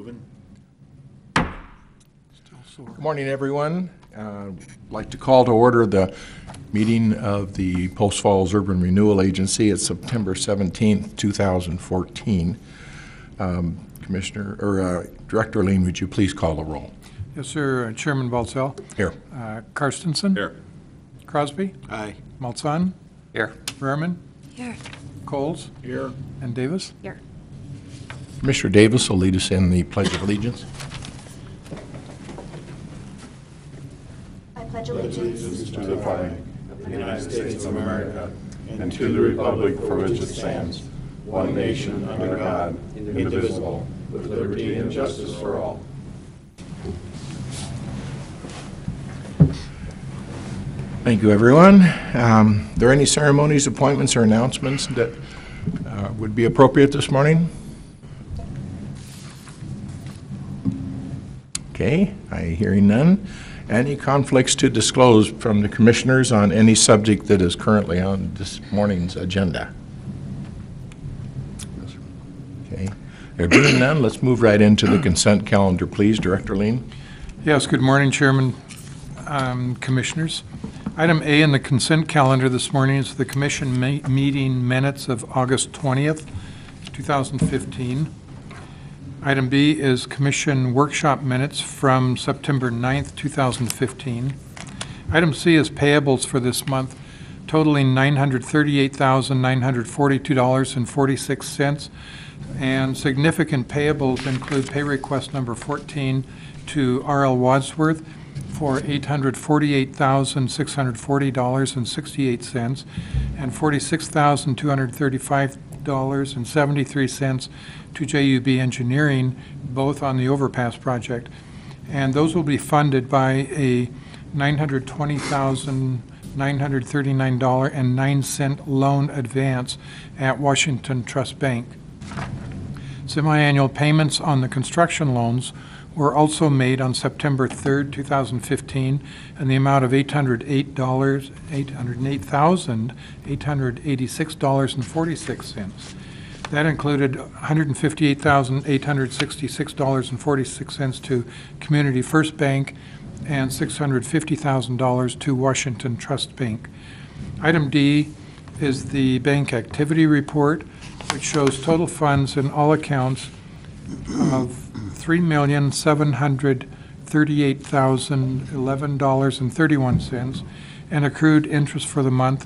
moving. Good morning, everyone. I'd like to call to order the meeting of the Post Falls Urban Renewal Agency. It's September 17th, 2014. Director Lean, would you please call the roll? Yes, sir. Chairman Baltzell. Here. Karstensen. Here. Crosby. Aye. Maltzahn. Here. Berman. Here. Coles. Here. And Davis. Here. Commissioner Davis will lead us in the Pledge of Allegiance. I pledge allegiance to the flag of the United States of America and to the republic for which it stands, one nation under God, indivisible, with liberty and justice for all. Thank you, everyone. Are there any ceremonies, appointments, or announcements that would be appropriate this morning? Okay, hearing none. Any conflicts to disclose from the commissioners on any subject that is currently on this morning's agenda? Okay, there being none, let's move right into the consent calendar, please. Director Lean. Yes, good morning, Chairman, Commissioners. Item A in the consent calendar this morning is the Commission meeting minutes of August 20th, 2015. Item B is Commission workshop minutes from September 9th, 2015. Item C is payables for this month, totaling $938,942.46, and significant payables include pay request number 14 to R.L. Wadsworth for $848,640.68 and $46,235.73 to JUB Engineering, both on the Overpass project. And those will be funded by a $920,939.09 loan advance at Washington Trust Bank. Semi-annual payments on the construction loans were also made on September 3rd, 2015, in the amount of $808,886.46. That included $158,866.46 to Community First Bank and $650,000 to Washington Trust Bank. Item D is the bank activity report, which shows total funds in all accounts of $3,738,011.31 and accrued interest for the month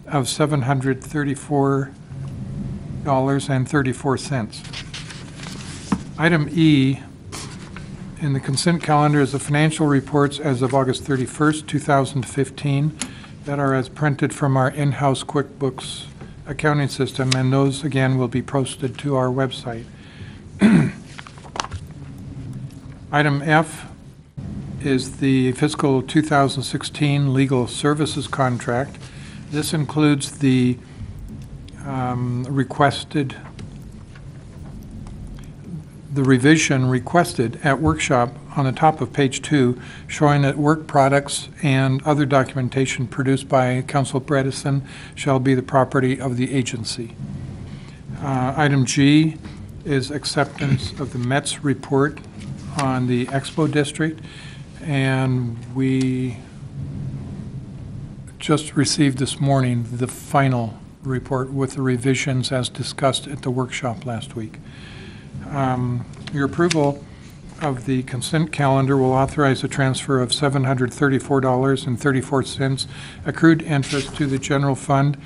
of $734.34. Item E in the consent calendar is the financial reports as of August 31st, 2015 that are as printed from our in-house QuickBooks accounting system, and those again will be posted to our website. Item F is the fiscal 2016 legal services contract. This includes the revision requested at workshop on the top of page 2, showing that work products and other documentation produced by Council Bredesen shall be the property of the agency. Item G is acceptance of the Mets report on the Expo district, and we just received this morning the final report with the revisions as discussed at the workshop last week. Your approval of the consent calendar will authorize a transfer of $734.34 accrued interest to the general fund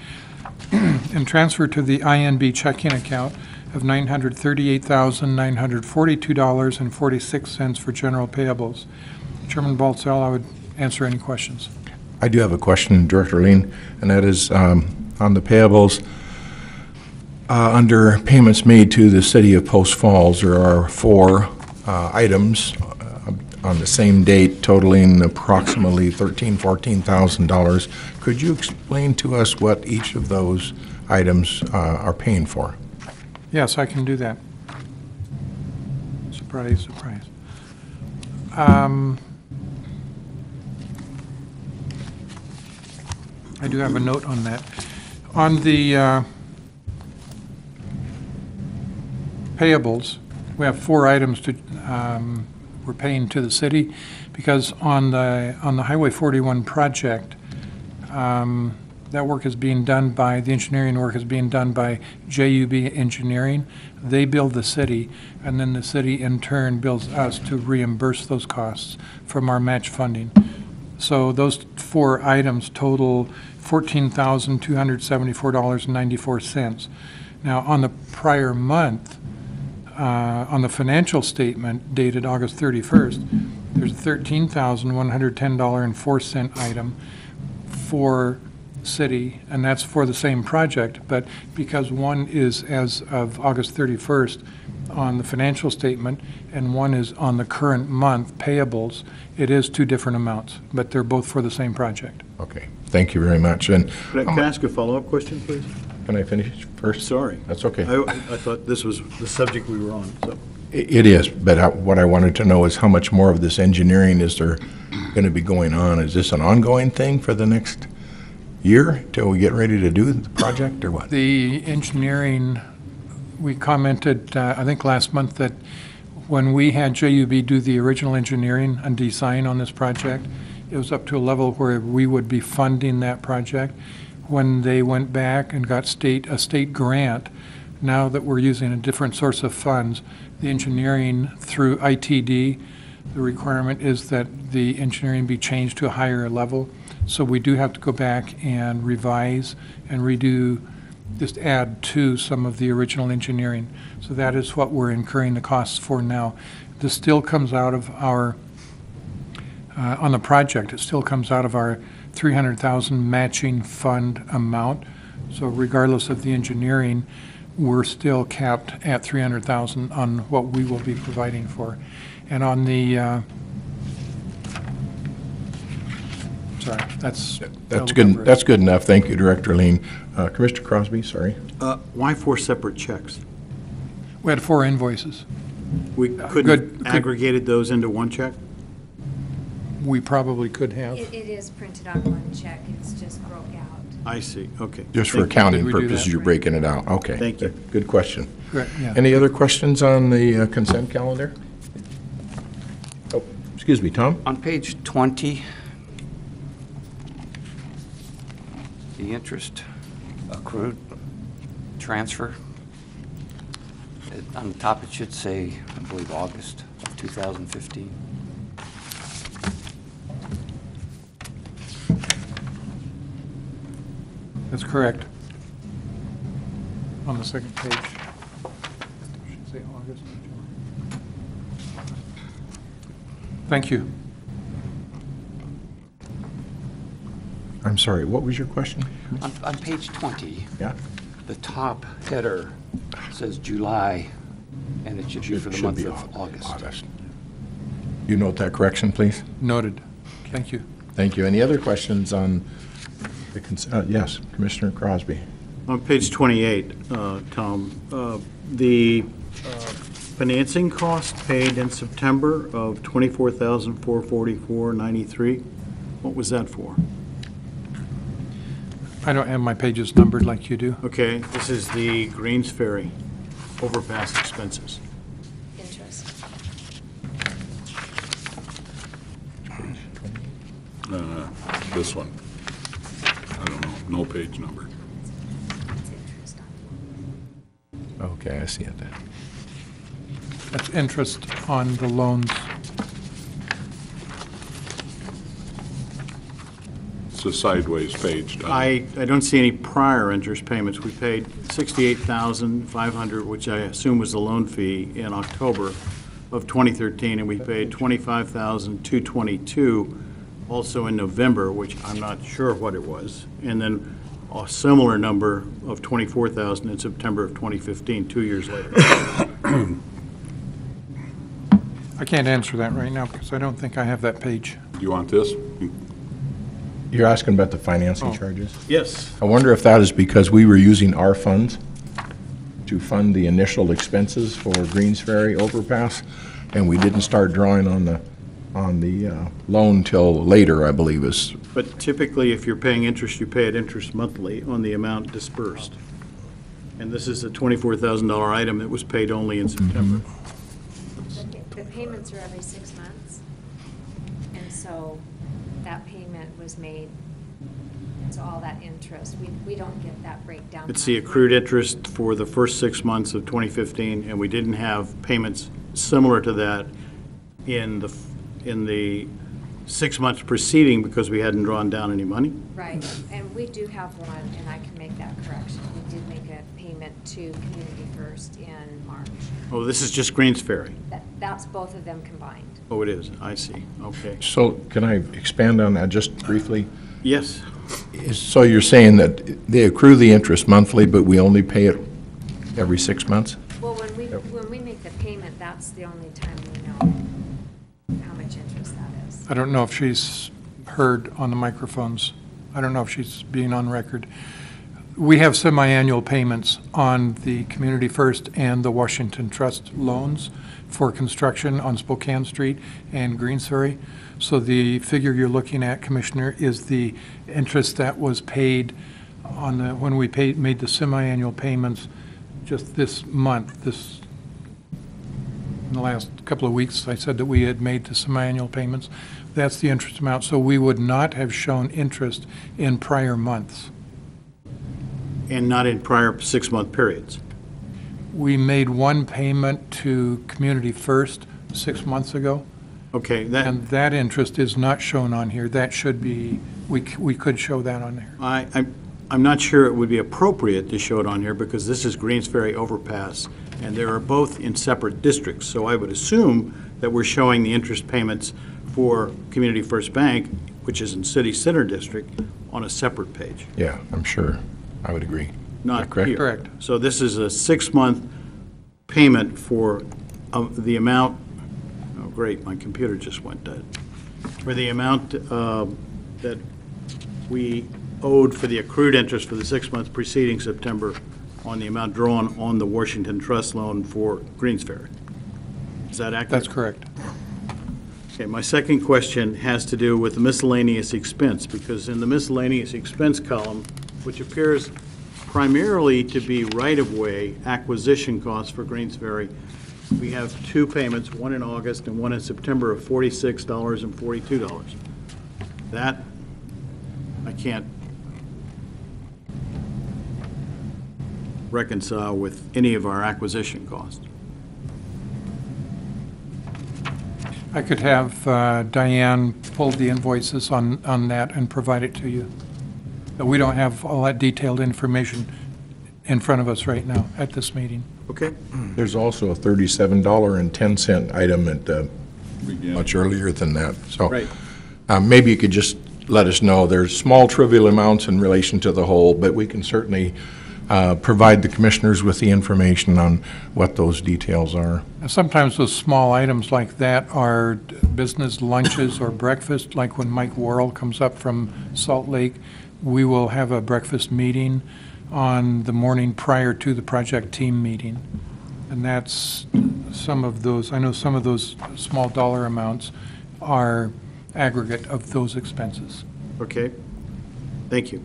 and transfer to the INB checking account of $938,942.46 for general payables. Chairman Baltzell, I would answer any questions. I do have a question, Director Lean, and that is on the payables. Under payments made to the City of Post Falls, there are 4 items on the same date totaling approximately $14,000. Could you explain to us what each of those items are paying for? Yes, I can do that. Surprise, surprise. I do have a note on that. On the payables, We have 4 items we're paying to the city, because on the Highway 41 project, that work is being done by, the engineering work is being done by JUB Engineering. They bill the city, and then the city in turn bills us to reimburse those costs from our match funding. So those 4 items total $14,274.94. Now, on the prior month, on the financial statement dated August 31st, there's a $13,110.04 item for city, and that's for the same project, but because one is as of August 31st on the financial statement and one is on the current month payables, it is 2 different amounts, but they're both for the same project. Okay, thank you very much. And Can I ask a follow-up question, please? can I finish first? Sorry. That's okay. I thought this was the subject we were on, so. It is, but what I wanted to know is how much more of this engineering is there going to be going on? Is this an ongoing thing for the next year till we get ready to do the project, or what? The engineering, we commented, I think last month, that when we had JUB do the original engineering and design on this project, it was up to a level where we would be funding that project. When they went back and got a state grant, now that we're using a different source of funds, the engineering through ITD, the requirement is that the engineering be changed to a higher level. So we do have to go back and revise and redo, just add to some of the original engineering. So that is what we're incurring the costs for now. This still comes out of our, on the project, it still comes out of our $300,000 matching fund amount. So regardless of the engineering, we're still capped at $300,000 on what we will be providing for. And on the, sorry, that's good. That's good enough. Thank you, Director Lean. Commissioner Crosby, sorry. Why 4 separate checks? We had 4 invoices. We couldn't aggregated those into one check? We probably could have. It is printed on one check, it's just broke out. I see, okay. Just for Thank you. accounting Did we do purposes, that? you're breaking it out. Okay. Thank you. Good question. Correct, yeah. Any other questions on the consent calendar? Oh, excuse me, Tom? On page 20, the interest accrued transfer, on the top it should say, I believe, August of 2015. That's correct. On the second page. Should say August. Thank you. I'm sorry, what was your question? On page 20, Yeah? the top header says July, and it should be for the Should month be of August. You note that correction, please? Noted. Thank you. Thank you. Any other questions on the consent? Yes, Commissioner Crosby. On page 28, Tom, the financing cost paid in September of $24,444.93, what was that for? I don't have my pages numbered like you do. Okay, this is the Greensferry overpass expenses. Interest. This one. I don't know, no page number. It's interest on. Okay, I see it then. That's interest on the loans. It's a sideways page, Tom. I don't see any prior interest payments. We paid $68,500, which I assume was the loan fee, in October of 2013, and we paid $25,222 also in November, which I'm not sure what it was, and then a similar number of $24,000 in September of 2015, 2 years later. I can't answer that right now because I don't think I have that page. Do you want this? You're asking about the financing Oh. charges? Yes. I wonder if that is because we were using our funds to fund the initial expenses for Greensferry Overpass, and we didn't start drawing on the loan till later, I believe is. But typically, if you're paying interest, you pay it interest monthly on the amount dispersed. And this is a $24,000 item that was paid only in September. payments are every 6 months. And so that payment was made, so all that interest, we don't get that breakdown. It's the accrued interest for the first 6 months of 2015, and we didn't have payments similar to that in the 6 months preceding because we hadn't drawn down any money. Right, and we do have one, and I can make that correction. We did make a payment to Community First in March. Oh, this is just Greensferry. That's both of them combined. Oh, it is. I see. Okay. So can I expand on that just briefly? Yes. So you're saying that they accrue the interest monthly, but we only pay it every 6 months? Well, when we make the payment, that's the only time we know how much interest that is. I don't know if she's heard on the microphones. I don't know if she's being on record. We have semi-annual payments on the Community First and the Washington Trust loans for construction on Spokane Street and Greensferry. So the figure you're looking at, Commissioner, is the interest that was paid on the, when we made the semi-annual payments just this month. In the last couple of weeks, I said that we had made the semi-annual payments. That's the interest amount. So we would not have shown interest in prior months. And not in prior 6-month periods. We made one payment to Community First 6 months ago, Okay, and that interest is not shown on here. That should be, we could show that on there. I'm not sure it would be appropriate to show it on here because this is Greensferry Overpass, and they are both in separate districts. So I would assume that we're showing the interest payments for Community First Bank, which is in City Center District, on a separate page. Yeah, I'm sure. I would agree. Not correct? here. Correct. So this is a 6-month payment for the amount, oh great, my computer just went dead. For the amount that we owed for the accrued interest for the 6 months preceding September on the amount drawn on the Washington Trust loan for Greensferry. Is that accurate? That's correct. Okay, my second question has to do with the miscellaneous expense, because in the miscellaneous expense column, which appears primarily to be right-of-way acquisition costs for Greensferry, we have two payments, one in August and one in September of $46 and $42. That, I can't reconcile with any of our acquisition costs. I could have Diane pull the invoices on that and provide it to you. But we don't have all that detailed information in front of us right now at this meeting. Okay? There's also a $37.10 item at much earlier than that. So Right. maybe you could just let us know. There's small trivial amounts in relation to the whole, but we can certainly provide the commissioners with the information on what those details are. And sometimes those small items like that are business lunches or breakfast, like when Mike Worrell comes up from Salt Lake, we will have a breakfast meeting on the morning prior to the project team meeting. And that's some of those, I know some of those small dollar amounts are aggregate of those expenses. Okay. Thank you.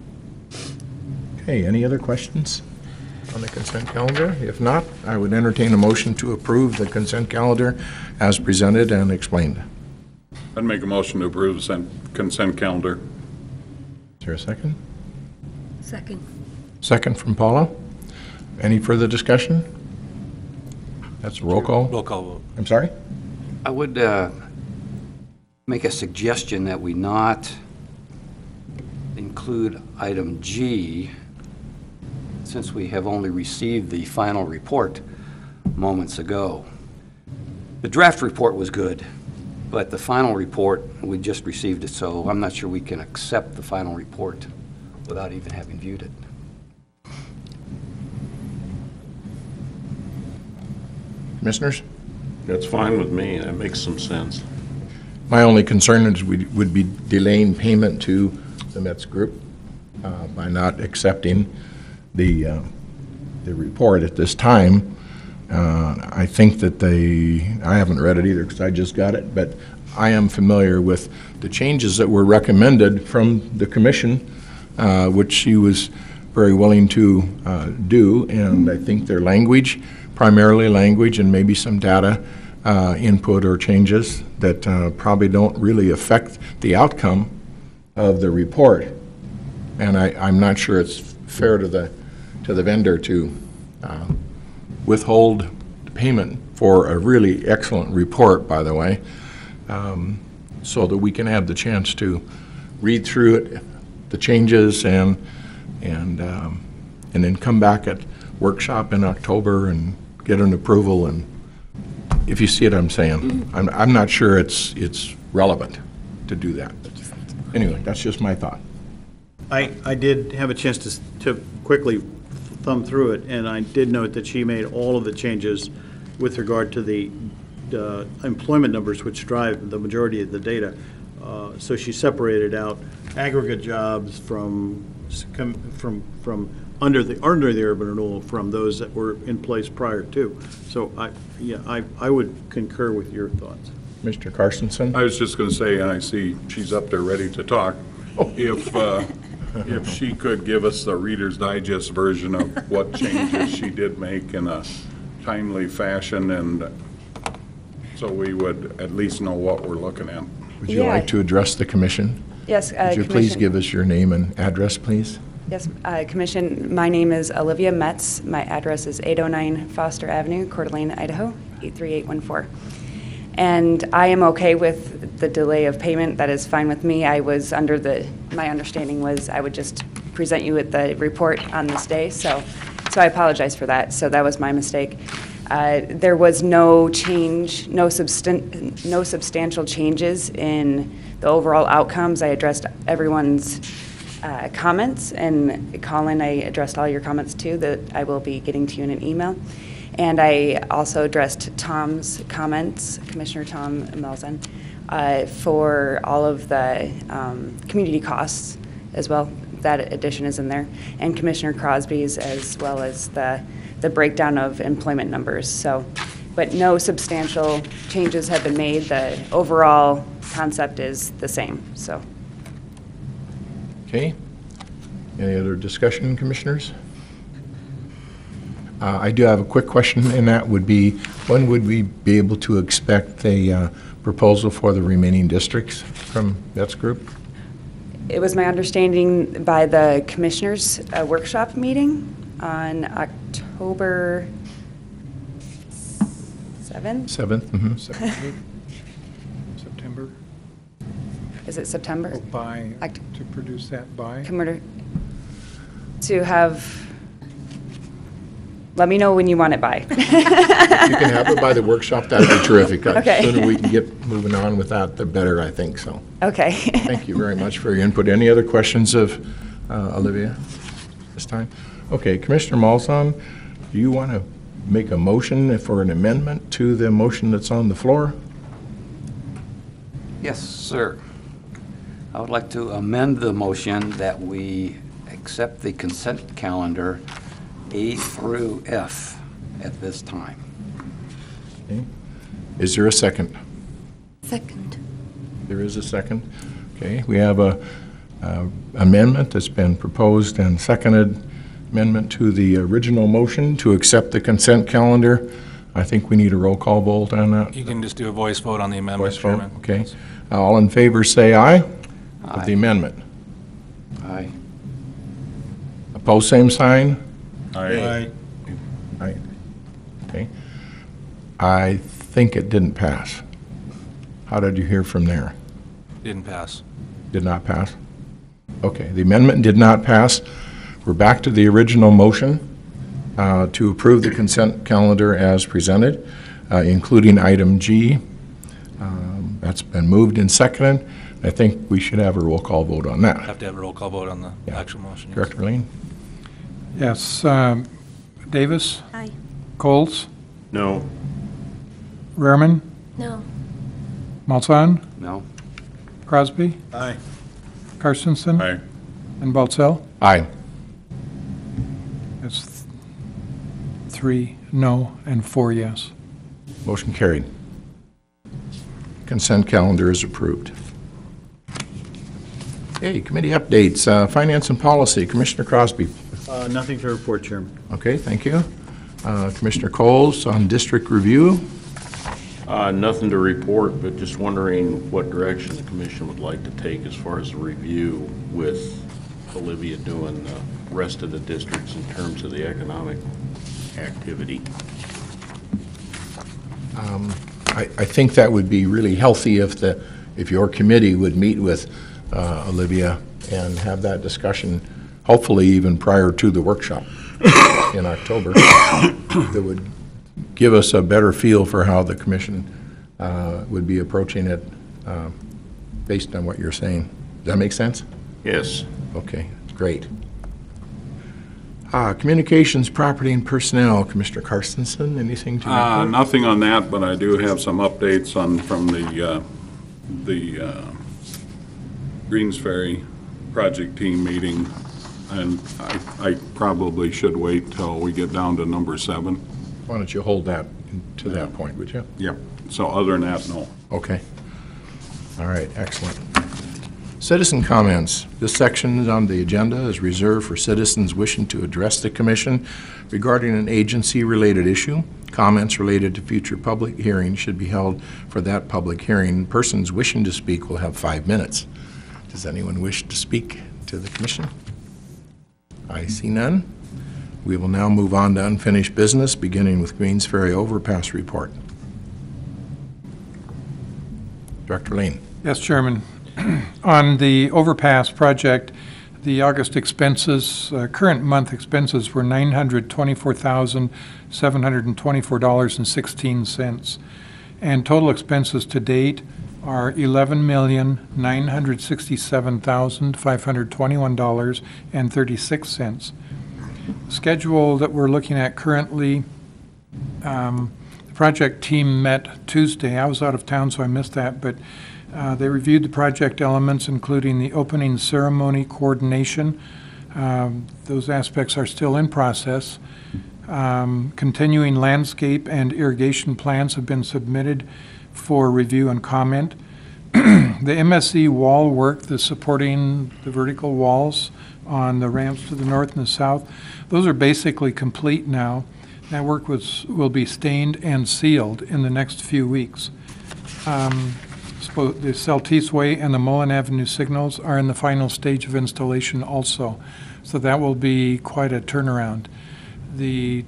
Okay, any other questions on the consent calendar? If not, I would entertain a motion to approve the consent calendar as presented and explained. I'd make a motion to approve the consent calendar. Is there a second? Second. Second from Paula. Any further discussion? That's a roll call. Roll call vote. I'm sorry? I would make a suggestion that we not include item G, since we have only received the final report moments ago. The draft report was good, but the final report, we just received it, so I'm not sure we can accept the final report without even having viewed it. Commissioners? That's fine with me. That makes some sense. My only concern is we would be delaying payment to the Mets Group by not accepting the report at this time. I think that I haven't read it either because I just got it, but I am familiar with the changes that were recommended from the commission, which she was very willing to do, and I think their language, primarily language and maybe some data, input or changes that probably don't really affect the outcome of the report. And I'm not sure it's fair to the vendor to withhold payment for a really excellent report, by the way, so that we can have the chance to read through it, the changes, and then come back at workshop in October and get an approval. And if you see what I'm saying, I'm not sure it's relevant to do that. Anyway, that's just my thought. I did have a chance to quickly thumb through it, and I did note that she made all of the changes with regard to the employment numbers, which drive the majority of the data. So she separated out aggregate jobs from under the urban renewal from those that were in place prior to. So I would concur with your thoughts. Mr. Carstensen? I was just going to say, and I see she's up there ready to talk, if she could give us the Reader's Digest version of what changes she did make in a timely fashion, and so we would at least know what we're looking at. Would you like to address the commission? Yes, Would you please give us your name and address, please? Yes, Commission, my name is Olivia Metz. My address is 809 Foster Avenue, Coeur d'Alene, Idaho, 83814. And I am okay with the delay of payment. That is fine with me. I was under my understanding was I would just present you with the report on this day, so I apologize for that. So that was my mistake. There was no change, no substantial changes in the overall outcomes. I addressed everyone's comments, and Colin, I addressed all your comments too that I will be getting to you in an email. And I also addressed Tom's comments, Commissioner Tom Melzen, for all of the community costs as well. That addition is in there. And Commissioner Crosby's, as well as the breakdown of employment numbers. So, but no substantial changes have been made. The overall concept is the same, so. Okay. Any other discussion, commissioners? I do have a quick question, and that would be, when would we be able to expect a proposal for the remaining districts from Bet's group? It was my understanding by the commissioners' workshop meeting on October 7th? 7th? Mm-hmm. September, Is it September? to produce that by? To have, let me know when you want it by. If you can have it by the workshop, that'd be terrific. Okay. The sooner we can get moving on with that, the better, I think, so. Okay. Thank you very much for your input. Any other questions of Olivia this time? Okay, Commissioner Malzahn, do you want to make a motion for an amendment to the motion that's on the floor? Yes, sir. I would like to amend the motion that we accept the consent calendar A through F at this time. Okay. Is there a second? Second. There is a second. Okay, we have a amendment that's been proposed and seconded, amendment to the original motion to accept the consent calendar. I think we need a roll call vote on that. You can just do a voice vote on the amendment, Voice vote, Chairman. okay. All in favor say aye of the amendment. Aye. Opposed, same sign? Aye. Aye. Okay. I think it didn't pass. How did you hear from there? Didn't pass. Did not pass? Okay, the amendment did not pass. We're back to the original motion to approve the consent calendar as presented, including item G. That's been moved and seconded. I think we should have a roll call vote on that. Have to have a roll call vote on the Yeah. actual motion. Yes. Director Lean? Yes. Davis? Aye. Coles? No. Rehrman? No. Malzahn? No? Crosby? Aye. Carstensen? Aye. And Baltzell? Aye. That's 3 no and 4 yes. Motion carried. Consent calendar is approved. Okay, committee updates. Finance and Policy, Commissioner Crosby. Nothing to report, Chairman. Okay, thank you. Commissioner Coles on District Review. Nothing to report, but just wondering what direction the commission would like to take as far as the review with Olivia doing the rest of the districts in terms of the economic activity. I think that would be really healthy if your committee would meet with Olivia and have that discussion, hopefully even prior to the workshop in October. That would give us a better feel for how the commission would be approaching it based on what you're saying. Does that make sense? Yes. Okay, great. Communications, property, and personnel, Commissioner Carstensen, anything to report? Nothing on that, but I do have some updates from the Greensferry project team meeting, and I probably should wait till we get down to number 7. Why don't you hold that to that point, would you? Yep. So other than that, no. Okay. All right, excellent. Citizen comments. This section on the agenda is reserved for citizens wishing to address the commission regarding an agency-related issue. Comments related to future public hearings should be held for that public hearing. Persons wishing to speak will have 5 minutes. Does anyone wish to speak to the commission? I see none. We will now move on to unfinished business, beginning with Greensferry Overpass report. Director Lane. Yes, Chairman. On the Overpass project, the August expenses, current month expenses were $924,724.16, and total expenses to date are $11,967,521.36. The schedule that we're looking at currently, the project team met Tuesday. I was out of town, so I missed that, but they reviewed the project elements, including the opening ceremony coordination. Those aspects are still in process. Continuing landscape and irrigation plans have been submitted for review and comment. The MSE wall work, the supporting the vertical walls on the ramps to the north and the south, those are basically complete now. That work will be stained and sealed in the next few weeks. The Celtice Way and the Mullen Avenue signals are in the final stage of installation also, so that will be quite a turnaround. The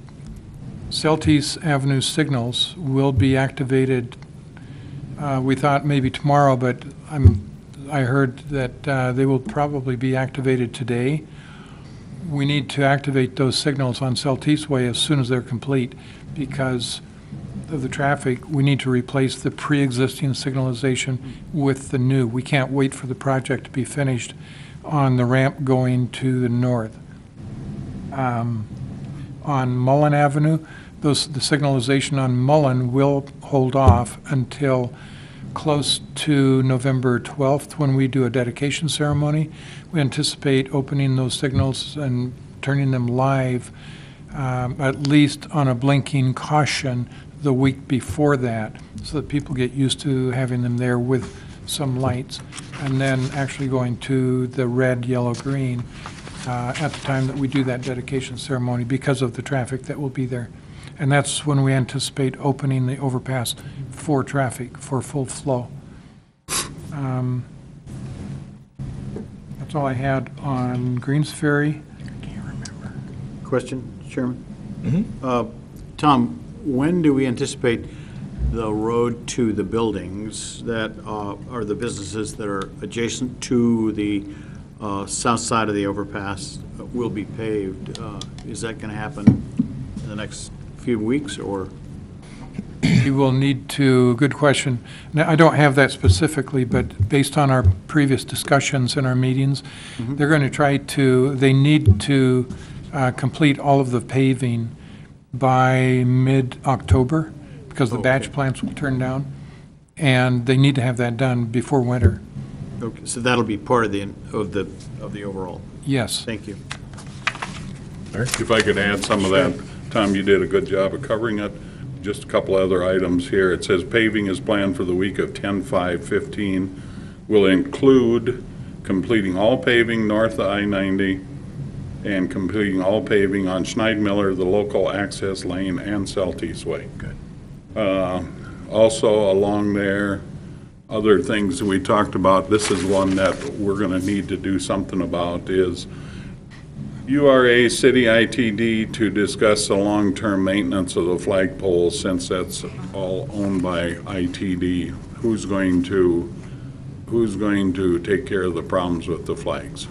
Celtice Avenue signals will be activated, we thought maybe tomorrow, but I heard that they will probably be activated today. We need to activate those signals on Celtice Way as soon as they're complete because of the traffic. We need to replace the pre-existing signalization with the new. We can't wait for the project to be finished on the ramp going to the north. On Mullen Avenue, the signalization on Mullen will hold off until close to November 12th when we do a dedication ceremony. We anticipate opening those signals and turning them live at least on a blinking caution the week before that, so that people get used to having them there with some lights, and then actually going to the red, yellow, green at the time that we do that dedication ceremony because of the traffic that will be there. And that's when we anticipate opening the overpass for traffic, for full flow. That's all I had on Greensferry. I can't remember. Question, Chairman? Tom, when do we anticipate the road to the buildings that are the businesses that are adjacent to the south side of the overpass will be paved? Is that going to happen in the next few weeks, or? You will need to, good question. Now, I don't have that specifically, but based on our previous discussions in our meetings, they're going to try to, they need to complete all of the paving by mid-October because the batch plants will turn down, and they need to have that done before winter. Okay, so that'll be part of the overall. Yes. Thank you. If I could add some of that, Tom, you did a good job of covering it. Just a couple other items here. It says paving is planned for the week of 10/5/15. Will include completing all paving north of I-90 and completing all paving on Schneidmiller, the local access lane, and Celtice Way. Good. Also along there, other things we talked about, this is one that we're gonna need to do something about, is URA City ITD to discuss the long-term maintenance of the flagpole, since that's all owned by ITD. Who's going to take care of the problems with the flags?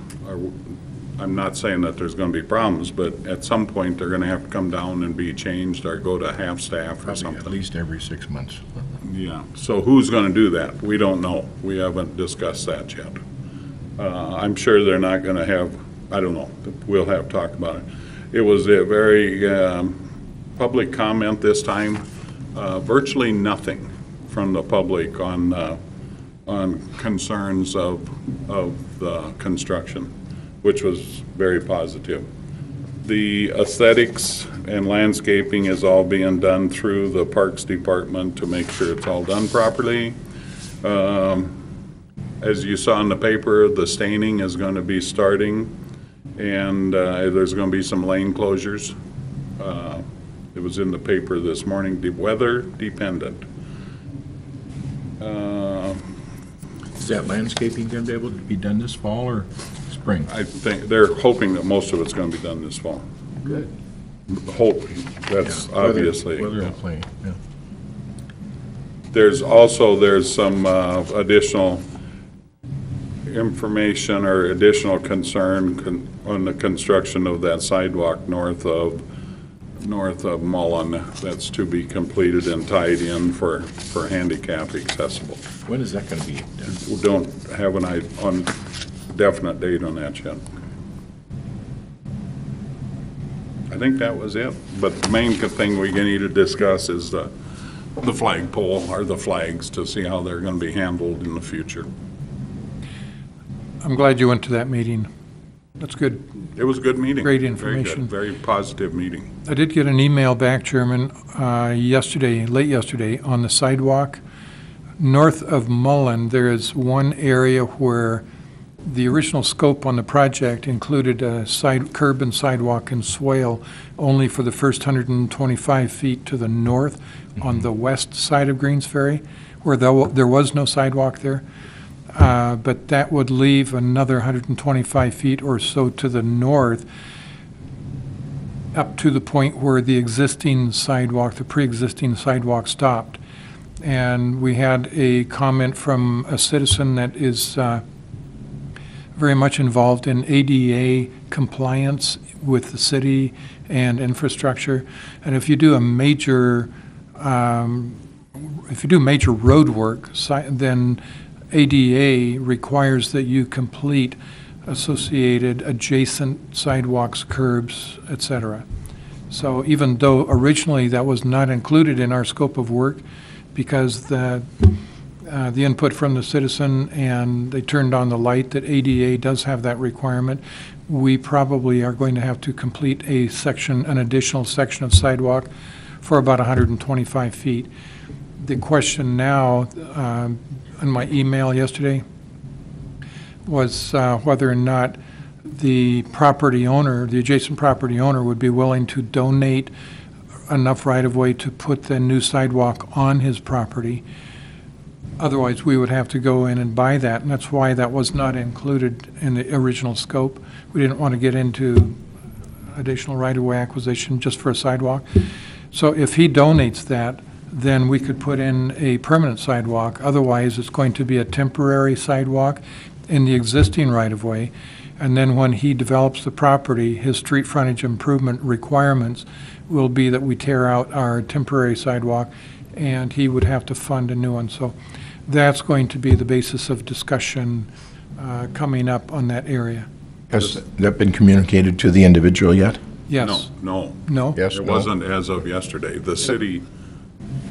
I'm not saying that there's gonna be problems, but at some point, they're gonna have to come down and be changed or go to half-staff or Probably something. at least every 6 months. Yeah, so who's gonna do that? We don't know. We haven't discussed that yet. I'm sure they're not gonna have, I don't know, we'll have to talk about it. It was a very public comment this time, virtually nothing from the public on concerns of the construction, which was very positive. The aesthetics and landscaping is all being done through the Parks Department to make sure it's all done properly. As you saw in the paper, the staining is going to be starting, and there's going to be some lane closures. It was in the paper this morning, weather dependent. Is that landscaping going to be able to be done this fall or spring? I think they're hoping that most of it's going to be done this fall. Good. Hoping, that's Yeah, weather- obviously. Weather yeah. will play, yeah. There's some additional information or additional concern on the construction of that sidewalk north of Mullen that's to be completed and tied in for handicap accessible. When is that going to be done? We don't have on definite date on that yet. I think that was it. But the main thing we need to discuss is the flagpole or the flags to see how they're going to be handled in the future. I'm glad you went to that meeting. That's good. It was a good meeting. Great Very information. good. Very positive meeting. I did get an email back, Chairman, yesterday, late yesterday, on the sidewalk. North of Mullen, there is one area where the original scope on the project included a curb and sidewalk and swale only for the first 125 feet to the north on the west side of Greensferry, where there was no sidewalk there. But that would leave another 125 feet or so to the north, up to the point where the existing sidewalk, the pre-existing sidewalk stopped. And we had a comment from a citizen that is very much involved in ADA compliance with the city and infrastructure. And if you do a major road work, then ADA requires that you complete associated adjacent sidewalks, curbs, et cetera. So even though originally that was not included in our scope of work, because the input from the citizen and they turned on the light that ADA does have that requirement, we probably are going to have to complete an additional section of sidewalk for about 125 feet. The question now, in my email yesterday, was whether or not the property owner, the adjacent property owner, would be willing to donate enough right-of-way to put the new sidewalk on his property. Otherwise, we would have to go in and buy that, and that's why that was not included in the original scope. We didn't want to get into additional right-of-way acquisition just for a sidewalk. So if he donates that, then we could put in a permanent sidewalk. Otherwise, it's going to be a temporary sidewalk in the existing right-of-way. And then when he develops the property, his street frontage improvement requirements will be that we tear out our temporary sidewalk, and he would have to fund a new one. So that's going to be the basis of discussion coming up on that area. Has that been communicated to the individual yet? Yes. No. No? Yes, It no? wasn't as of yesterday. The city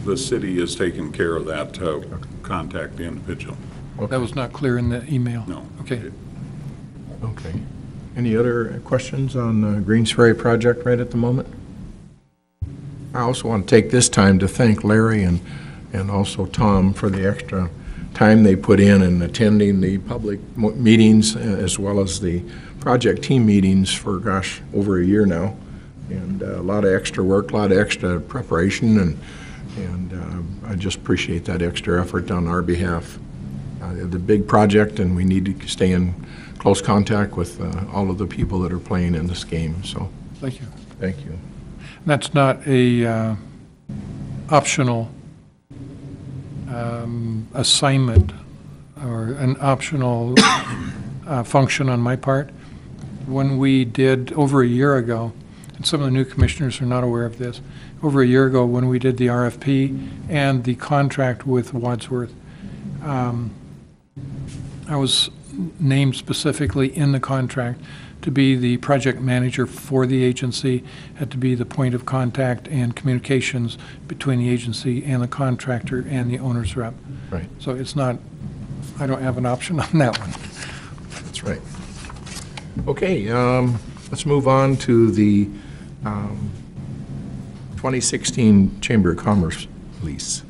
is taking care of that to contact the individual. That was not clear in the email? No. Okay. Okay. Any other questions on the Greensferry project right at the moment? I also want to take this time to thank Larry and also Tom for the extra time they put in attending the public meetings as well as the project team meetings for, gosh, over a year now. And a lot of extra work, a lot of extra preparation, and And I just appreciate that extra effort on our behalf. The big project, and we need to stay in close contact with all of the people that are playing in this game, so Thank you. thank you. That's not a optional assignment or an optional function on my part. When we did, over a year ago, and some of the new commissioners are not aware of this, over a year ago when we did the RFP and the contract with Wadsworth, I was named specifically in the contract to be the project manager for the agency, had to be the point of contact and communications between the agency and the contractor and the owner's rep. Right. So it's not, I don't have an option on that one. That's right. Okay, let's move on to the 2016 Chamber of Commerce lease.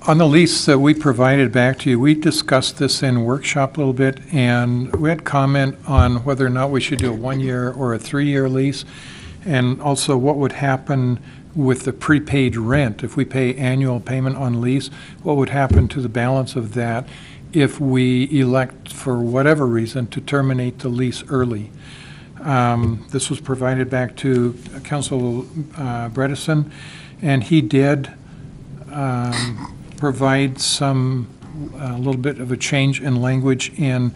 On the lease that we provided back to you, we discussed this in workshop a little bit, and we had comment on whether or not we should do a 1-year or a 3-year lease, and also what would happen with the prepaid rent. If we pay annual payment on lease, what would happen to the balance of that if we elect, for whatever reason, to terminate the lease early? This was provided back to Council Bredesen, and he did provide some, a little bit of a change in language in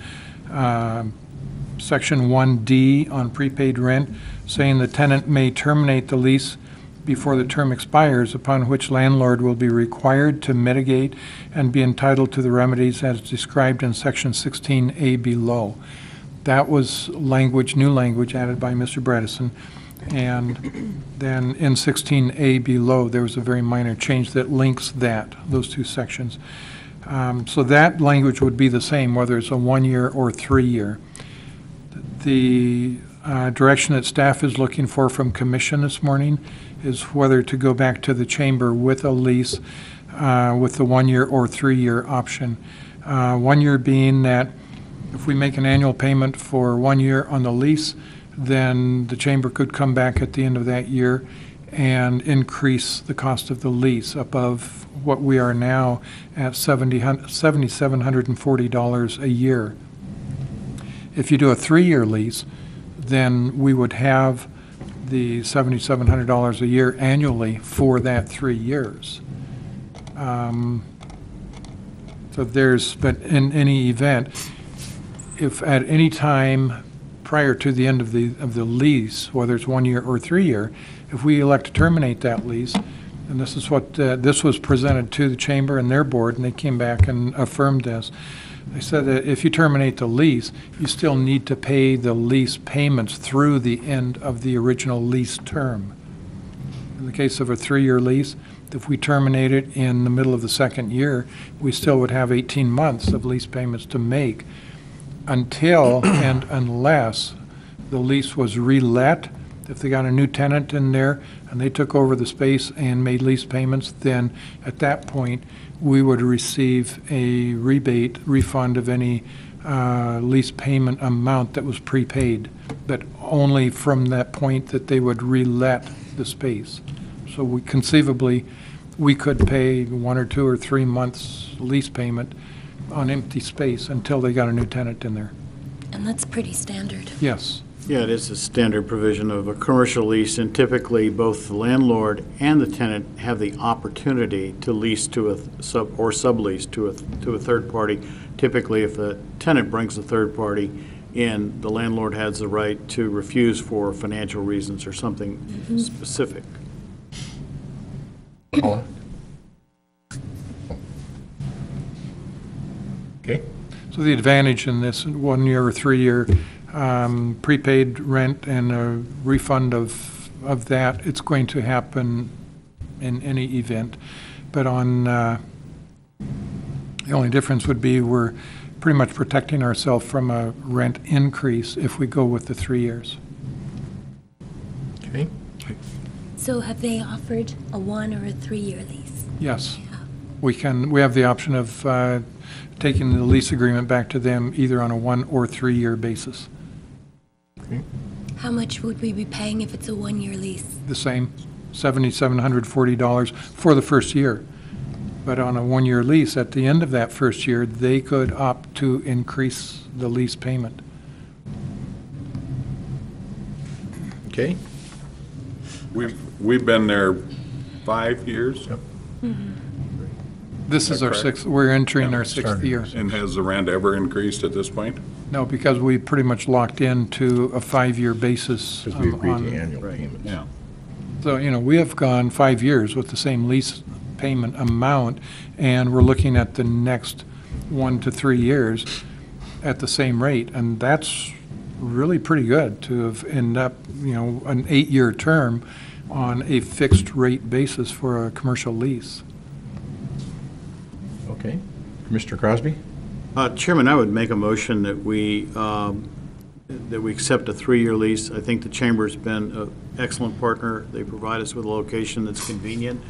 Section 1D on prepaid rent, saying the tenant may terminate the lease before the term expires, upon which landlord will be required to mitigate and be entitled to the remedies as described in Section 16A below. That was language, new language added by Mr. Bredesen. And then in 16A below, there was a very minor change that links those two sections. So that language would be the same, whether it's a 1-year or 3-year. The direction that staff is looking for from commission this morning is whether to go back to the chamber with a lease with the 1-year or 3-year option. 1 year being that if we make an annual payment for 1 year on the lease, then the chamber could come back at the end of that year and increase the cost of the lease above what we are now at $7,740 a year. If you do a 3-year lease, then we would have the $7,700 a year annually for that 3 years. But in any event, if at any time prior to the end of the lease, whether it's 1 year or 3 year, if we elect to terminate that lease, and this is what this was presented to the chamber and their board, and they came back and affirmed this. They said that if you terminate the lease, you still need to pay the lease payments through the end of the original lease term. In the case of a 3-year lease, if we terminate it in the middle of the 2nd year, we still would have 18 months of lease payments to make until and unless the lease was relet. If they got a new tenant in there and they took over the space and made lease payments, then at that point, we would receive a refund of any lease payment amount that was prepaid, but only from that point that they would relet the space. So we conceivably, we could pay 1 or 2 or 3 months lease payment on empty space until they got a new tenant in there. And that's pretty standard. Yes. Yeah, it is a standard provision of a commercial lease, and typically both the landlord and the tenant have the opportunity to lease to a sublease to a third party. Typically, if the tenant brings a third party in, the landlord has the right to refuse for financial reasons or something specific. Paula? Okay. So the advantage in this 1 year or 3 year prepaid rent and a refund of that, it's going to happen in any event. But on the only difference would be we're pretty much protecting ourselves from a rent increase if we go with the 3 years. Okay. So have they offered a 1 or a 3-year lease? Yes. We have the option of taking the lease agreement back to them either on a 1 or 3 year basis. Okay. How much would we be paying if it's a one-year lease? The same, $7,740 for the first year. But on a one-year lease, at the end of that first year, they could opt to increase the lease payment. Okay? We've been there 5 years, This is our correct? sixth, we're entering our Starting. sixth year. and has the rent ever increased at this point? No, because we pretty much locked into a 5-year basis. Because we agreed on- to annual payments. Yeah. So, we have gone 5 years with the same lease payment amount, and we're looking at the next 1 to 3 years at the same rate, and that's really pretty good to have end up, an 8-year term on a fixed rate basis for a commercial lease. Okay. Commissioner Crosby? Chairman, I would make a motion that we accept a 3-year lease. I think the Chamber's been an excellent partner. They provide us with a location that's convenient.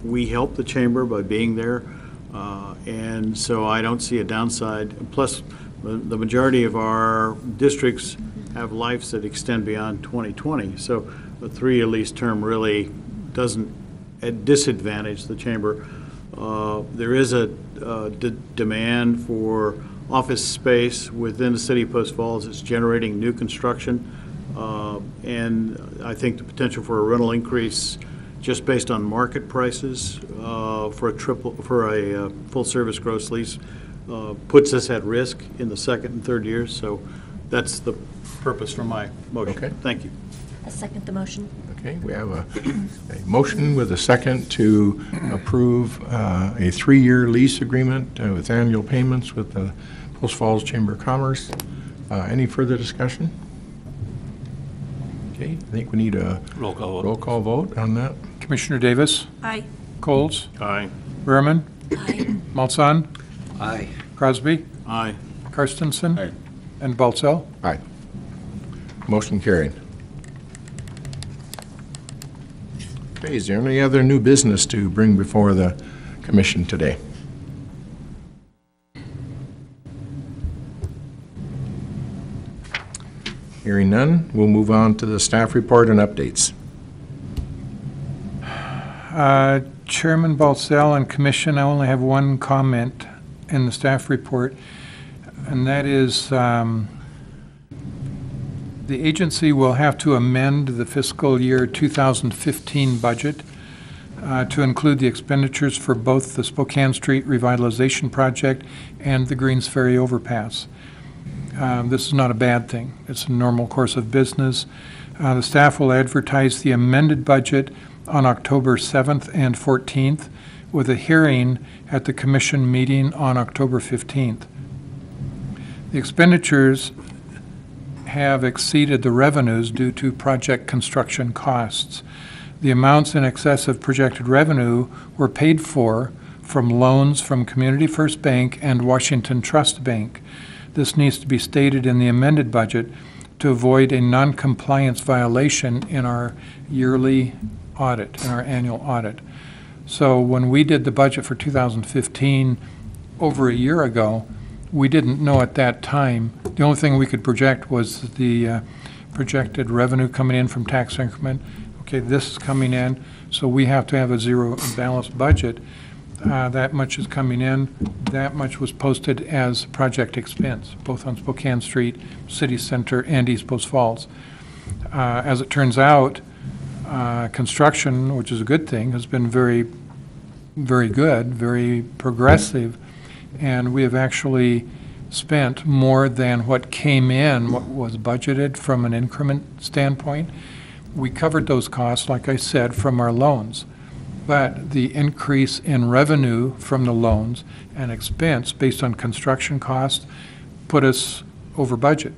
We help the Chamber by being there, and so I don't see a downside. Plus, the majority of our districts have lives that extend beyond 2020, so a 3-year lease term really doesn't disadvantage the Chamber. There is a demand for office space within the city of Post Falls. It's generating new construction, and I think the potential for a rental increase just based on market prices for a full-service gross lease puts us at risk in the second and third years. So that's the purpose for my motion. Okay. Thank you. I second the motion. Okay, we have a motion with a second to approve a 3-year lease agreement with annual payments with the Post Falls Chamber of Commerce. Any further discussion? Okay, I think we need a Roll call vote. roll call vote on that. Commissioner Davis? Aye. Coles? Aye. Berman? Aye. Malzahn? Aye. Crosby? Aye. Karstensen? Aye. And Baltzell? Aye. Motion carried. Okay, is there any other new business to bring before the commission today? Hearing none, we'll move on to the staff report and updates. Chairman Baltzell and Commission, I only have one comment in the staff report, and that is the agency will have to amend the fiscal year 2015 budget to include the expenditures for both the Spokane Street Revitalization Project and the Greensferry Overpass. This is not a bad thing. It's a normal course of business. The staff will advertise the amended budget on October 7th and 14th, with a hearing at the commission meeting on October 15th. The expenditures have exceeded the revenues due to project construction costs. The amounts in excess of projected revenue were paid for from loans from Community First Bank and Washington Trust Bank. This needs to be stated in the amended budget to avoid a non-compliance violation in our yearly audit, in our annual audit. So when we did the budget for 2015 over a year ago, we didn't know at that time. The only thing we could project was the projected revenue coming in from tax increment. Okay, this is coming in, so we have to have a zero balanced budget. That much is coming in, that much was posted as project expense, both on Spokane Street, City Center, and East Post Falls. As it turns out, construction, which is a good thing, has been very, very good, very progressive, and we have actually spent more than what came in, what was budgeted from an increment standpoint. We covered those costs, like I said, from our loans. But the increase in revenue from the loans and expense based on construction costs put us over budget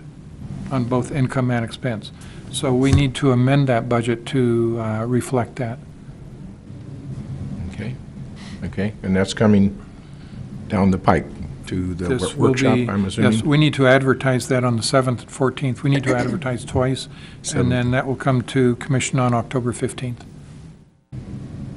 on both income and expense. So we need to amend that budget to reflect that. Okay, and that's coming down the pike to the This will workshop, be- I'm assuming? Yes, we need to advertise that on the 7th and 14th. We need to advertise twice, Seventh. and then that will come to commission on October 15th.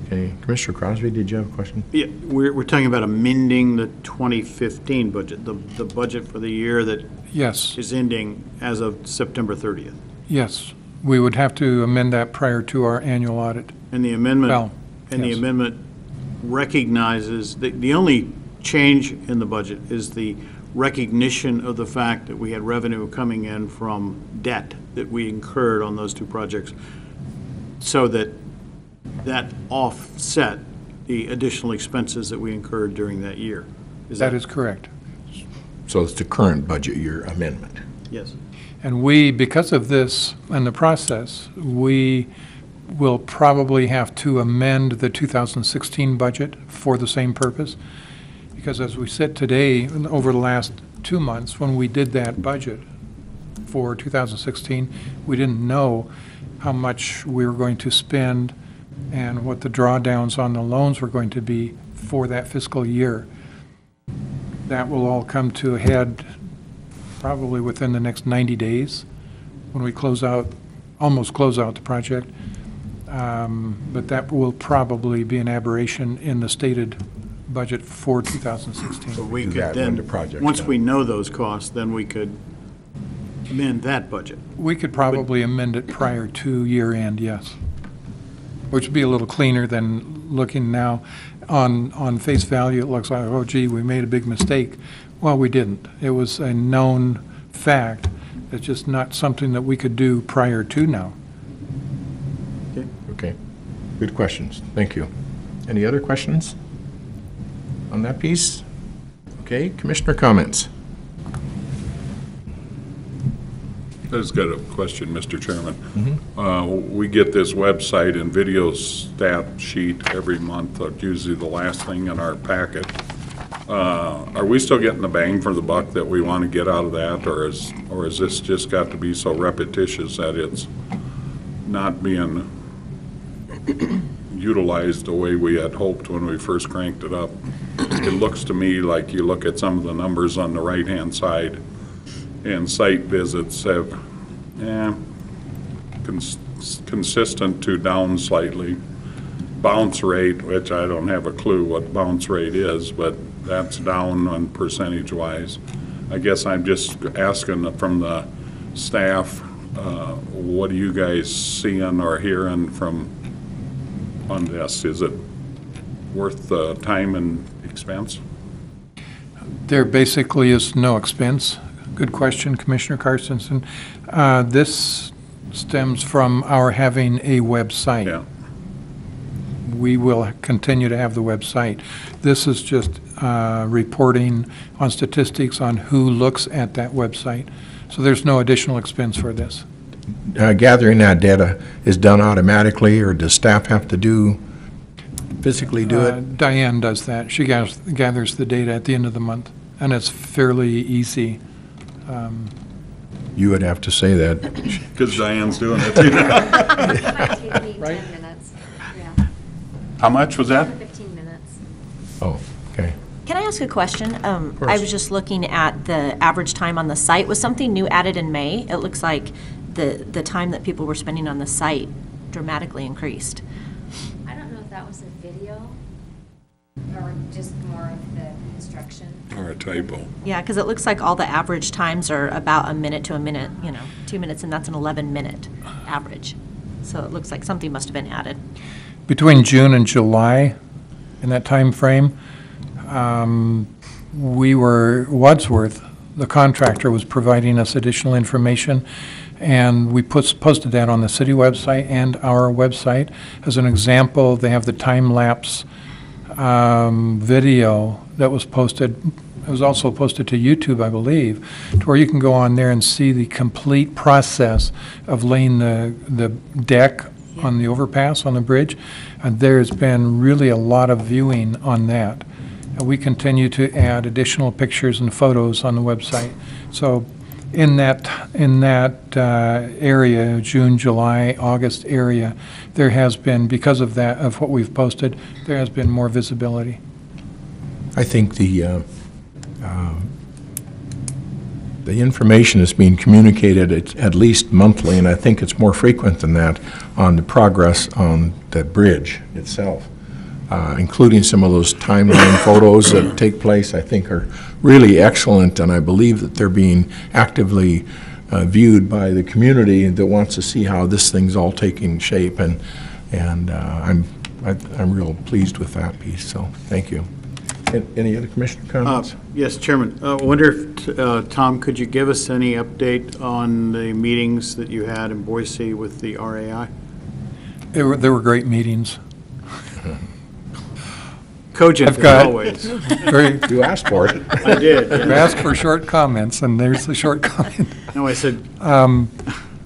Okay. Okay, Commissioner Crosby, did you have a question? Yeah, we're talking about amending the 2015 budget, the budget for the year that Yes, is ending as of September 30th. yes. We would have to amend that prior to our annual audit. And the amendment, Well, the yes. amendment recognizes, the only change in the budget is the recognition of the fact that we had revenue coming in from debt that we incurred on those two projects, so that offset the additional expenses that we incurred during that year. That is correct. So it's the current budget year amendment. Yes. And we, because of this and the process, we will probably have to amend the 2016 budget for the same purpose. Because as we sit today, over the last 2 months, when we did that budget for 2016, we didn't know how much we were going to spend and what the drawdowns on the loans were going to be for that fiscal year. That will all come to a head probably within the next 90 days when we almost close out the project. But that will probably be an aberration in the stated budget for 2016. So we Do could that when then, the project's once done. we know those costs, then we could amend that budget. We could probably amend it prior to year end, yes. Which would be a little cleaner than looking now. On face value, it looks like, oh gee, we made a big mistake. Well, we didn't. It was a known fact. It's just not something that we could do prior to now. Okay, good questions, thank you. Any other questions on that piece? Okay, Commissioner comments? I just got a question, Mr. Chairman. We get this website and video stat sheet every month, usually the last thing in our packet. Are we still getting the bang for the buck that we want to get out of that, or is this just got to be so repetitious that it's not being utilized the way we had hoped when we first cranked it up? It looks to me like you look at some of the numbers on the right-hand side, and site visits have, consistent to down slightly. Bounce rate, which I don't have a clue what bounce rate is, but that's down on percentage-wise. I guess I'm just asking from the staff, what are you guys seeing or hearing on this? Is it worth the time and expense? There basically is no expense. Good question, Commissioner Carstensen. This stems from our having a website. Yeah. We will continue to have the website. This is just reporting on statistics on who looks at that website. So there's no additional expense for this. Gathering that data is done automatically, or does staff have to physically do it? Diane does that. She gathers the data at the end of the month, and it's fairly easy. You would have to say that. Because Diane's doing it. It might take me 10 minutes. Yeah, How much was that? 15 minutes. Oh, okay. Can I ask a question? course. I was just looking at the average time on the site. Was something new added in May? It looks like the time that people were spending on the site dramatically increased. I don't know if that was a video or just more of the construction. Or a typo. Yeah, because it looks like all the average times are about a minute to a minute, 2 minutes, and that's an 11-minute average. So it looks like something must have been added. Between June and July, in that time frame, Wadsworth, the contractor, was providing us additional information, and we posted that on the city website and our website. As an example, they have the time-lapse video that was posted. It was also posted to YouTube, I believe, to where you can go on there and see the complete process of laying the deck on the overpass, on the bridge. And there's been really a lot of viewing on that. And we continue to add additional pictures and photos on the website. So in that area, June, July, August area, there has been, because of that, of what we've posted, there has been more visibility. I think the information is being communicated at least monthly, and I think it's more frequent than that, on the progress on the bridge itself. including some of those timeline photos that take place, I think are really excellent, and I believe that they're being actively viewed by the community that wants to see how this thing's all taking shape, and I'm real pleased with that piece, so thank you. Any other commissioner comments? Yes, Chairman. I wonder if, Tom, could you give us any update on the meetings that you had in Boise with the RAI? There were great meetings. Cogent, as always. You asked for it. I did. You asked for short comments, and there's the short comment. No, I said,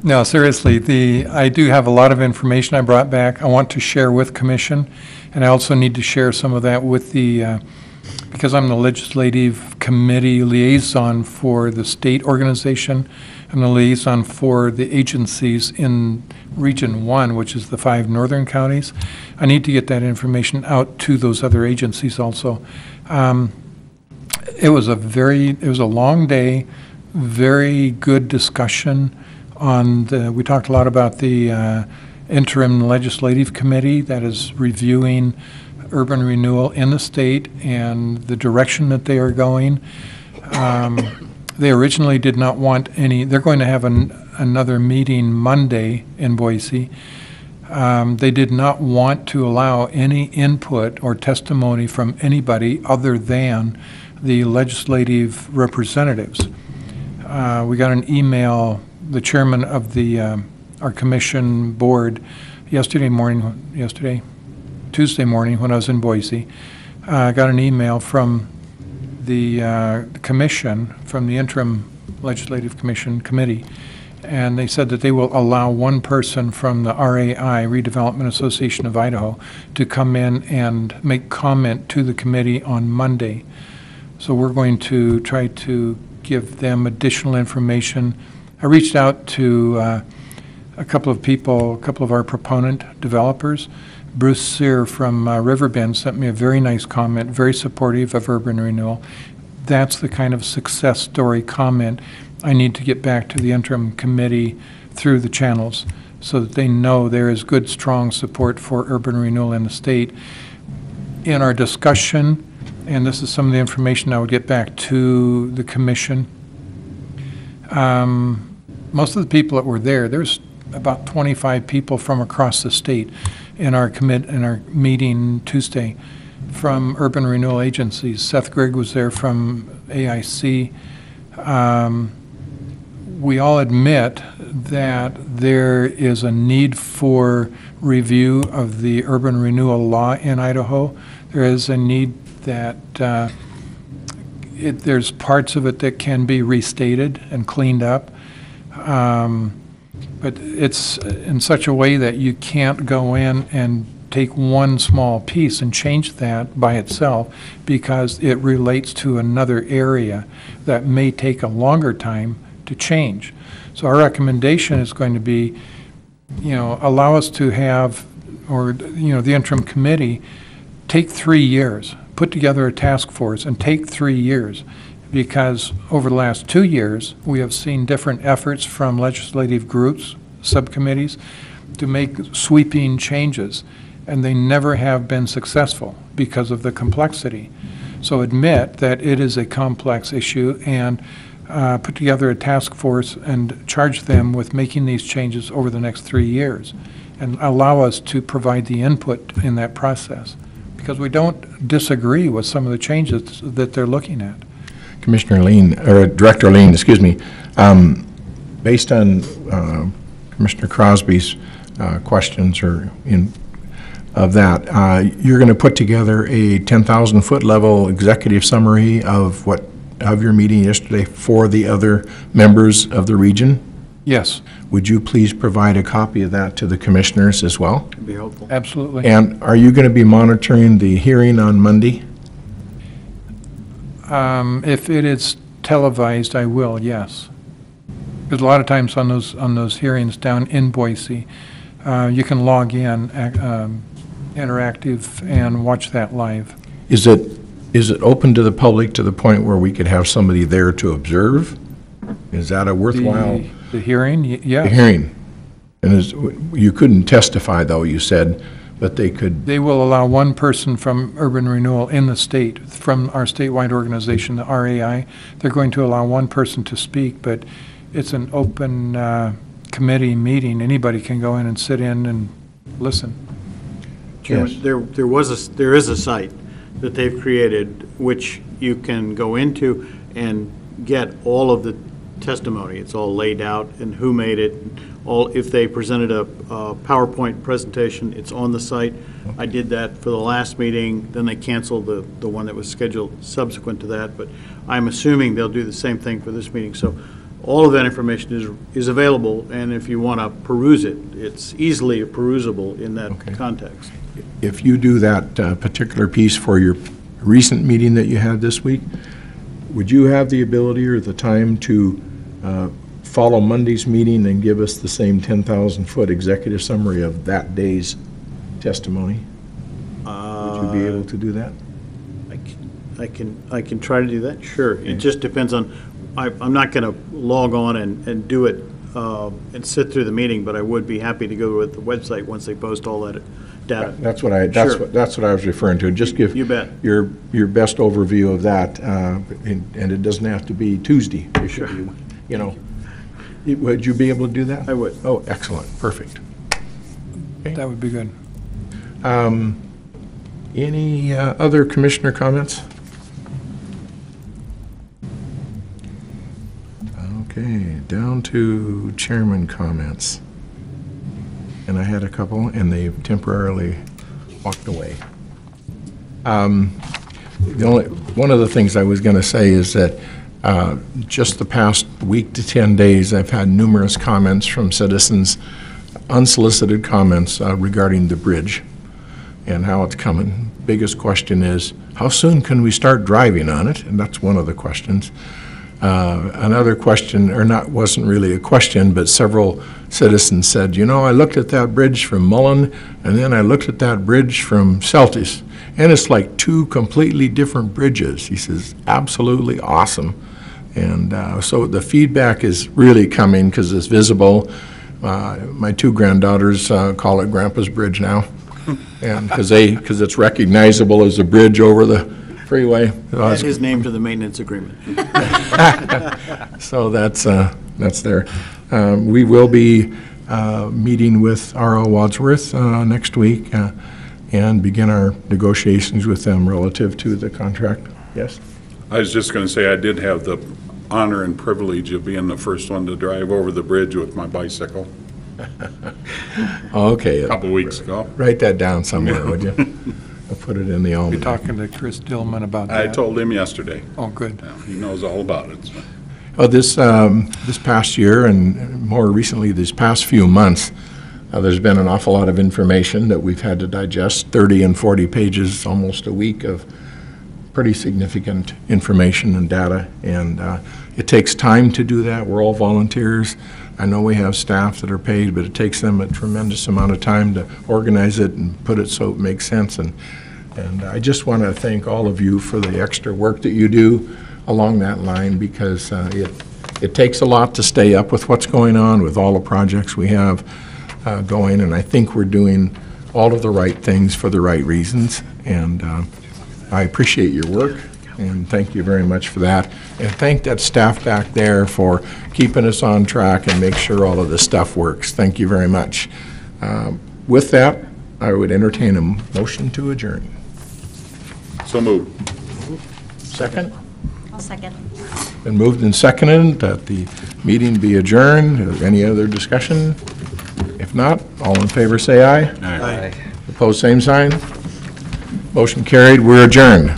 No, seriously, I do have a lot of information I brought back I want to share with Commission, and I also need to share some of that with because I'm the Legislative Committee liaison for the state organization. I'm the liaison for the agencies in Region 1, which is the 5 northern counties. I need to get that information out to those other agencies also. It was a long day, very good discussion we talked a lot about the interim legislative committee that is reviewing urban renewal in the state and the direction that they are going. They originally did not want they're going to have another meeting Monday in Boise. They did not want to allow any input or testimony from anybody other than the legislative representatives. We got an email, the chairman of our commission board Tuesday morning when I was in Boise, got an email from the commission, from the interim legislative committee, and they said that they will allow one person from the RAI, Redevelopment Association of Idaho, to come in and make comment to the committee on Monday. So we're going to try to give them additional information. I reached out to a couple of our proponent developers. Bruce Sear from Riverbend sent me a very nice comment, very supportive of urban renewal. That's the kind of success story comment I need to get back to the interim committee through the channels so that they know there is good, strong support for urban renewal in the state. In our discussion, and this is some of the information I would get back to the commission, most of the people that were there's about 25 people from across the state in our meeting Tuesday from urban renewal agencies. Seth Grigg was there from AIC. We all admit that there is a need for review of the urban renewal law in Idaho. There is a need that there's parts of it that can be restated and cleaned up. But it's in such a way that you can't go in and take one small piece and change that by itself because it relates to another area that may take a longer time to change. So our recommendation is going to be, allow us to have, or, the interim committee take 3 years, put together a task force and take 3 years. Because over the last 2 years, we have seen different efforts from legislative groups, subcommittees, to make sweeping changes, and they never have been successful because of the complexity. So admit that it is a complex issue and put together a task force and charge them with making these changes over the next 3 years and allow us to provide the input in that process. Because we don't disagree with some of the changes that they're looking at. Commissioner Lean, or Director Lean, excuse me, based on Commissioner Crosby's questions of that, you're going to put together a 10,000-foot level executive summary of your meeting yesterday for the other members of the region? Yes. Would you please provide a copy of that to the commissioners as well? it'd be helpful. Absolutely. And are you going to be monitoring the hearing on Monday? If it is televised, I will, yes. Because a lot of times on those hearings down in Boise, you can log in interactive and watch that live. Is it open to the public to the point where we could have somebody there to observe? Is that a worthwhile? The hearing, yeah. The hearing. And you couldn't testify, though, you said, but they could, They will allow one person from Urban Renewal in the state, from our statewide organization, the RAI. They're going to allow one person to speak, but it's an open committee meeting. Anybody can go in and sit in and listen. Chairman, Yes. there is a site that they've created which you can go into and get all of the testimony. It's all laid out and who made it. If they presented a PowerPoint presentation, it's on the site. I did that for the last meeting, then they canceled the one that was scheduled subsequent to that, but I'm assuming they'll do the same thing for this meeting. So all of that information is available, and if you want to peruse it, it's easily perusable in that context. if you do that particular piece for your recent meeting that you had this week, would you have the ability or the time to follow Monday's meeting and give us the same 10,000-foot executive summary of that day's testimony? Would you be able to do that? I can try to do that, sure. It just depends on, I'm not going to log on and do it and sit through the meeting, but I would be happy to go with the website once they post all that data. That's what I was referring to. Just give You bet. your best overview of that, and it doesn't have to be Tuesday. It should be, you know. Would you be able to do that? I would. Oh, excellent, perfect. That would be good. Any other commissioner comments? Okay, down to chairman comments. And I had a couple, and they temporarily walked away. One of the things I was going to say is that just the past week to 10 days, I've had numerous comments from citizens, unsolicited comments regarding the bridge and how it's coming. Biggest question is, how soon can we start driving on it? And that's one of the questions. Another question, or not, wasn't really a question, but several citizens said, you know, I looked at that bridge from Mullen, and then I looked at that bridge from Celtis, and it's like two completely different bridges. He says, absolutely awesome. And so the feedback is really coming because it's visible. My two granddaughters call it Grandpa's Bridge now, and because it's recognizable as a bridge over the freeway. Add his name to the maintenance agreement. So that's there. We will be meeting with R.O. Wadsworth next week and begin our negotiations with them relative to the contract. Yes? I was just going to say, I did have the honor and privilege of being the first one to drive over the bridge with my bicycle Okay. a couple weeks ago. Write that down somewhere, would you? I'll put it in the Be almanac. talking to Chris Dillman about that. I told him yesterday. Oh, good. Yeah, he knows all about it. So. Well, this past year and more recently these past few months, there's been an awful lot of information that we've had to digest, 30 and 40 pages almost a week of pretty significant information and data, and it takes time to do that. We're all volunteers. I know we have staff that are paid, but it takes them a tremendous amount of time to organize it and put it so it makes sense. And I just want to thank all of you for the extra work that you do along that line, because it takes a lot to stay up with what's going on with all the projects we have going, and I think we're doing all of the right things for the right reasons, and I appreciate your work, and thank you very much for that. And thank that staff back there for keeping us on track and make sure all of this stuff works. Thank you very much. With that, I would entertain a motion to adjourn. So moved. Second? I'll second. Been moved and seconded that the meeting be adjourned. Any other discussion? If not, all in favor say aye. Aye. Opposed, same sign. Motion carried. We're adjourned.